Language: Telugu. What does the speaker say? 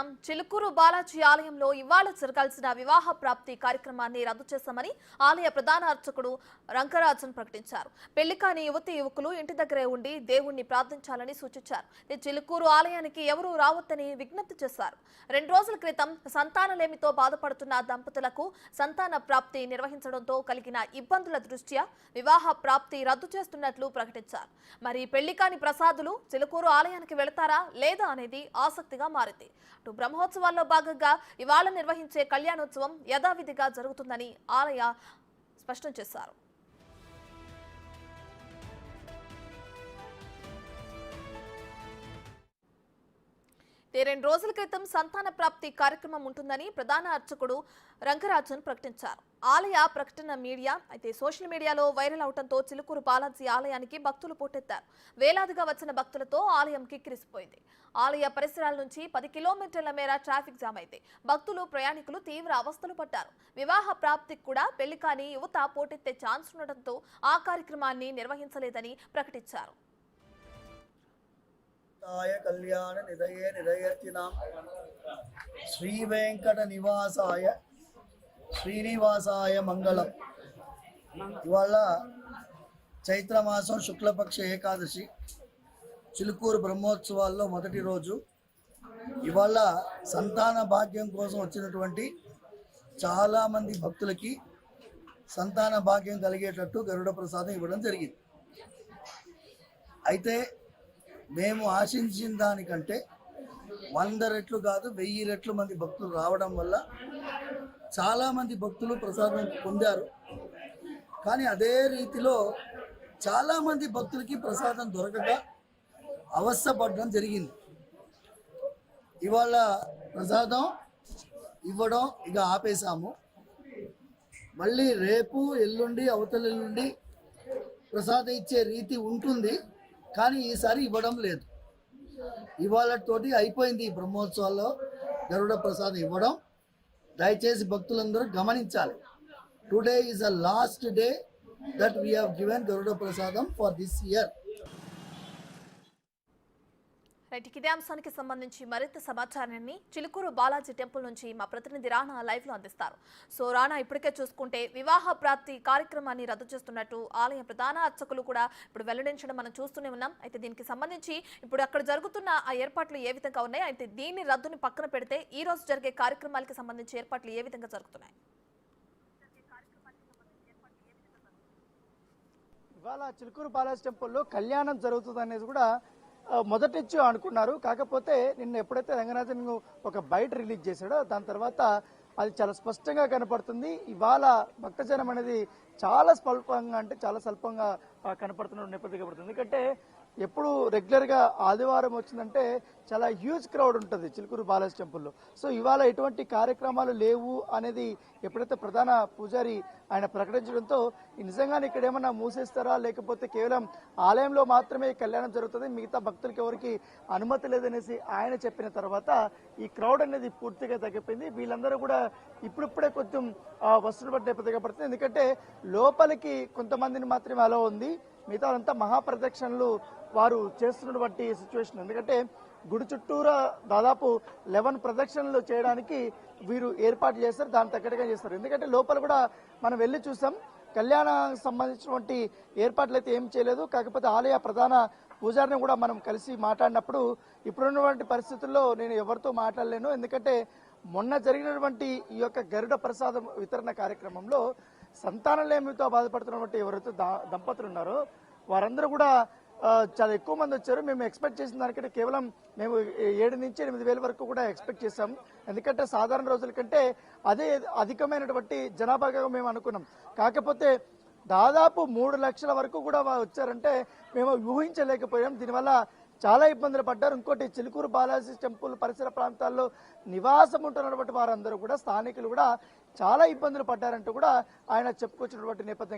పట్టణం చిలుకూరు బాలాజీ ఆలయంలో ఇవాళ జరగాల్సిన వివాహ ప్రాప్తి కార్యక్రమాన్ని రద్దు చేశామని ఆలయ ప్రధాన అర్చకుడు రంగరాజన్ ప్రకటించారు. పెళ్లి కాని యువతి యువకులు ఇంటి దగ్గరే ఉండి దేవుణ్ణి ప్రార్థించాలని సూచించారు. చిలుకూరు ఆలయానికి ఎవరూ రావద్దని విజ్ఞప్తి చేశారు. 2 రోజుల క్రితం సంతానలేమితో బాధపడుతున్న దంపతులకు సంతాన ప్రాప్తి నిర్వహించడంతో కలిగిన ఇబ్బందుల దృష్ట్యా వివాహ ప్రాప్తి రద్దు చేస్తున్నట్లు ప్రకటించారు. మరి పెళ్లి కాని ప్రసాదులు చిలుకూరు ఆలయానికి వెళతారా లేదా అనేది ఆసక్తిగా మారింది. అటు బ్రహ్మోత్సవాల్లో భాగంగా ఇవాళ నిర్వహించే కళ్యాణోత్సవం యథావిధిగా జరుగుతుందని ఆలయ స్పష్టం చేశారు. 2 రోజుల క్రితం సంతాన ప్రాప్తి కార్యక్రమం ఉంటుందని ప్రధాన అర్చకుడు రంగరాజన్ ప్రకటించారు. ఆలయ ప్రకటన మీడియా అయితే సోషల్ మీడియాలో వైరల్ అవడంతో చిలుకూరు బాలాజీ ఆలయానికి భక్తులు పోటెత్తారు. వేలాదిగా వచ్చిన భక్తులతో ఆలయం కిక్కిరిసిపోయింది. ఆలయ పరిసరాల నుంచి 10 కిలోమీటర్ల మేర ట్రాఫిక్ జామ్ అయితే భక్తులు ప్రయాణికులు తీవ్ర అవస్థలు పడ్డారు. వివాహ ప్రాప్తికి కూడా పెళ్లి కాని యువత పోటెత్తే ఛాన్స్ ఉండడంతో ఆ కార్యక్రమాన్ని నిర్వహించలేదని ప్రకటించారు. కళ్యాణ నిదయే నిదయర్చినాం శ్రీ వెంకట నివాసాయ శ్రీనివాసాయ మంగళం. ఇవాళ చైత్రమాసం శుక్లపక్ష ఏకాదశి చిలుకూరు బ్రహ్మోత్సవాల్లో మొదటి రోజు. ఇవాళ సంతాన భాగ్యం కోసం వచ్చినటువంటి చాలామంది భక్తులకి సంతాన భాగ్యం కలిగేటట్టు గరుడ ప్రసాదం ఇవ్వడం జరిగింది. అయితే మేము ఆశించిన దానికంటే 100 రెట్లు కాదు 1000 రెట్లు మంది భక్తులు రావడం వల్ల చాలామంది భక్తులు ప్రసాదం పొందారు. కానీ అదే రీతిలో చాలామంది భక్తులకి ప్రసాదం దొరకక అవస్థపడడం జరిగింది. ఇవాళ ప్రసాదం ఇవ్వడం ఇక ఆపేశాము. మళ్ళీ రేపు ఎల్లుండి అవతల ఎల్లుండి ప్రసాదం ఇచ్చే రీతి ఉంటుంది, కానీ ఈసారి ఇవ్వడం లేదు. ఇవాళతోటి అయిపోయింది ఈ బ్రహ్మోత్సవాల్లో గరుడ ప్రసాదం ఇవ్వడం. దయచేసి భక్తులందరూ గమనించాలి. Today is the last day that we have given Garuda prasadam for this year. ఇదే అంశానికి సంబంధించి మరింత సమాచారాన్ని చిలుకూరు బాలాజీ టెంపుల్ నుంచి మా ప్రతినిధి రాణా లైవ్ లో అందిస్తారు. సో రాణా, ఇప్పటికే చూసుకుంటే వివాహ ప్రాప్తి కార్యక్రమాన్ని రద్దు చేస్తున్నట్టు ఆలయ ప్రధాన అర్చకులు కూడా ఇప్పుడు వెల్లడించడం మనం చూస్తూనే ఉన్నాం. అయితే దీనికి సంబంధించి ఇప్పుడు అక్కడ జరుగుతున్న ఆ ఏర్పాట్లు ఏ విధంగా ఉన్నాయి, అయితే దీన్ని రద్దుని పక్కన పెడితే ఈ రోజు జరిగే కార్యక్రమాలకు సంబంధించి ఏర్పాట్లు ఏ విధంగా జరుగుతున్నాయి? ఇవాళ చిలుకూరు బాలాజీ టెంపుల్లో కళ్యాణం జరుగుతుంది అనేది కూడా మొదటి నుంచి అనుకున్నారు. కాకపోతే నిన్న ఎప్పుడైతే రంగనాథన్ ఒక బయట రిలీజ్ చేశాడో దాని తర్వాత అది చాలా స్పష్టంగా కనపడుతుంది. ఇవాళ భక్తజనం అనేది చాలా స్వల్పంగా అంటే చాలా స్వల్పంగా కనపడుతున్న నేపథ్యం కనపడుతుంది. ఎందుకంటే ఎప్పుడు రెగ్యులర్గా ఆదివారం వచ్చిందంటే చాలా హ్యూజ్ క్రౌడ్ ఉంటుంది చిలుకూరు బాలాజీ టెంపుల్లో. సో ఇవాళ ఎటువంటి కార్యక్రమాలు లేవు అనేది ఎప్పుడైతే ప్రధాన పూజారి ఆయన ప్రకటించడంతో నిజంగానే ఇక్కడ ఏమన్నా మూసేస్తారా, లేకపోతే కేవలం ఆలయంలో మాత్రమే కళ్యాణం జరుగుతుంది, మిగతా భక్తులకి ఎవరికి అనుమతి లేదనేసి ఆయన చెప్పిన తర్వాత ఈ క్రౌడ్ అనేది పూర్తిగా తగ్గిపోయింది. వీళ్ళందరూ కూడా ఇప్పుడిప్పుడే కొంచెం వస్తువులు పట్టే నేపథ్యం పడుతుంది. ఎందుకంటే లోపలికి కొంతమందిని మాత్రమే అలా ఉంది, మిగతా అంతా మహాప్రదక్షిణలు వారు చేస్తున్నటువంటి సిచ్యువేషన్. ఎందుకంటే గుడి చుట్టూరా దాదాపు 11 ప్రదక్షిణలు చేయడానికి వీరు ఏర్పాటు చేస్తారు, దాని తగ్గట్టుగా చేస్తారు. ఎందుకంటే లోపల కూడా మనం వెళ్ళి చూసాం, కళ్యాణానికి సంబంధించినటువంటి ఏర్పాట్లు అయితే ఏం చేయలేదు. కాకపోతే ఆలయ ప్రధాన పూజారిని కూడా మనం కలిసి మాట్లాడినప్పుడు ఇప్పుడున్నటువంటి పరిస్థితుల్లో నేను ఎవరితో మాట్లాడలేను, ఎందుకంటే మొన్న జరిగినటువంటి ఈ యొక్క గరుడ ప్రసాదం వితరణ కార్యక్రమంలో సంతానలేమితో బాధపడుతున్నటువంటి ఎవరైతే దంపతులు ఉన్నారో వారందరూ కూడా చాలా ఎక్కువ మంది వచ్చారు. మేము ఎక్స్పెక్ట్ చేసిన దానికంటే కేవలం మేము 7 నుంచి 8 వేల వరకు కూడా ఎక్స్పెక్ట్ చేసాం. ఎందుకంటే సాధారణ రోజుల కంటే అదే అధికమైనటువంటి జనాభాగా మేము అనుకున్నాం. కాకపోతే దాదాపు 3 లక్షల వరకు కూడా వచ్చారంటే మేము ఊహించలేకపోయాం. దీనివల్ల చాలా ఇబ్బందులు పడ్డారు. ఇంకోటి చిలుకూరు బాలాజీ టెంపుల్ పరిసర ప్రాంతాల్లో నివాసం ఉంటున్నటువంటి వారందరూ కూడా స్థానికులు కూడా చాలా ఇబ్బందులు పడ్డారంటూ కూడా ఆయన చెప్పుకొచ్చినటువంటి నేపథ్యం